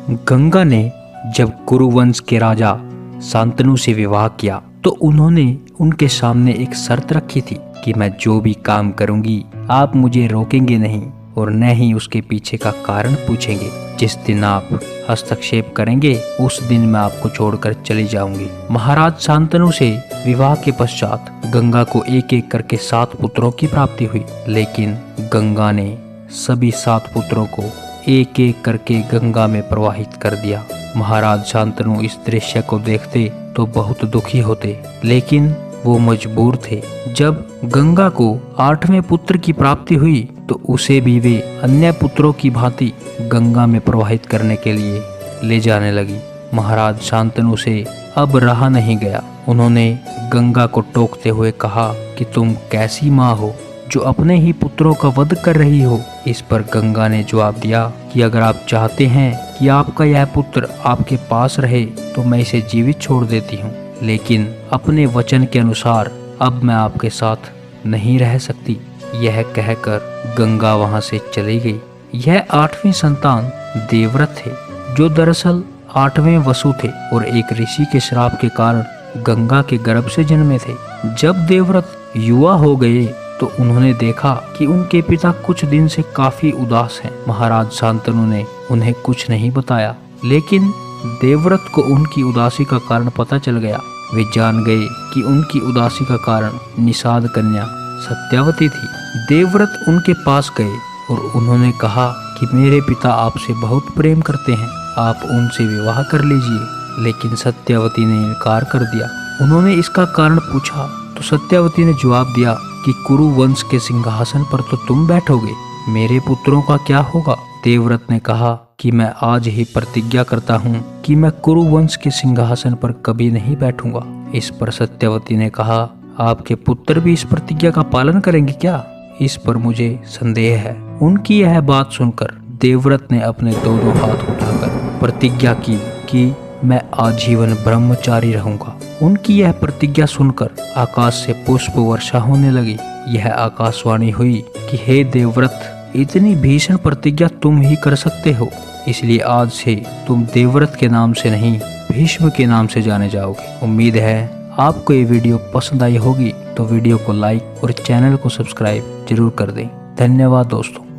गंगा ने जब कुरुवंश के राजा शांतनु से विवाह किया तो उन्होंने उनके सामने एक शर्त रखी थी कि मैं जो भी काम करूंगी आप मुझे रोकेंगे नहीं और न ही उसके पीछे का कारण पूछेंगे। जिस दिन आप हस्तक्षेप करेंगे उस दिन मैं आपको छोड़कर चली जाऊंगी। महाराज शांतनु से विवाह के पश्चात गंगा को एक एक करके 7 पुत्रों की प्राप्ति हुई, लेकिन गंगा ने सभी 7 पुत्रों को एक एक करके गंगा में प्रवाहित कर दिया। महाराज शांतनु इस दृश्य को देखते तो बहुत दुखी होते, लेकिन वो मजबूर थे। जब गंगा को 8वें पुत्र की प्राप्ति हुई तो उसे भी वे अन्य पुत्रों की भांति गंगा में प्रवाहित करने के लिए ले जाने लगी। महाराज शांतनु से अब रहा नहीं गया। उन्होंने गंगा को टोकते हुए कहा कि तुम कैसी माँ हो जो अपने ही पुत्रों का वध कर रही हो। इस पर गंगा ने जवाब दिया कि अगर आप चाहते हैं कि आपका यह पुत्र आपके पास रहे तो मैं इसे जीवित छोड़ देती हूँ, लेकिन अपने वचन के अनुसार अब मैं आपके साथ नहीं रह सकती। यह कहकर गंगा वहां से चली गई। यह 8वीं संतान देवव्रत थे, जो दरअसल 8वें वसु थे और एक ऋषि के श्राप के कारण गंगा के गर्भ से जन्मे थे। जब देवव्रत युवा हो गए तो उन्होंने देखा कि उनके पिता कुछ दिन से काफी उदास हैं। महाराज शांतनु ने उन्हें कुछ नहीं बताया, लेकिन देवव्रत को उनकी उदासी का कारण पता चल गया। वे जान गए कि उनकी उदासी का कारण निषाद कन्या सत्यावती थी। देवव्रत उनके पास गए और उन्होंने कहा कि मेरे पिता आपसे बहुत प्रेम करते हैं, आप उनसे विवाह कर लीजिए। लेकिन सत्यावती ने इनकार कर दिया। उन्होंने इसका कारण पूछा तो सत्यावती ने जवाब दिया कि कुरु वंश के सिंहासन पर तो तुम बैठोगे, मेरे पुत्रों का क्या होगा। देवव्रत ने कहा कि मैं आज ही प्रतिज्ञा करता हूँ कि मैं कुरु वंश के सिंहासन पर कभी नहीं बैठूंगा। इस पर सत्यावती ने कहा, आपके पुत्र भी इस प्रतिज्ञा का पालन करेंगे क्या? इस पर मुझे संदेह है। उनकी यह बात सुनकर देवव्रत ने अपने दोनों हाथ उठाकर प्रतिज्ञा की कि मैं आजीवन ब्रह्मचारी रहूंगा। उनकी यह प्रतिज्ञा सुनकर आकाश से पुष्प वर्षा होने लगी। यह आकाशवाणी हुई कि हे देवव्रत, इतनी भीषण प्रतिज्ञा तुम ही कर सकते हो, इसलिए आज से तुम देवव्रत के नाम से नहीं भीष्म के नाम से जाने जाओगे। उम्मीद है आपको ये वीडियो पसंद आई होगी, तो वीडियो को लाइक और चैनल को सब्सक्राइब जरूर कर दें। धन्यवाद दोस्तों।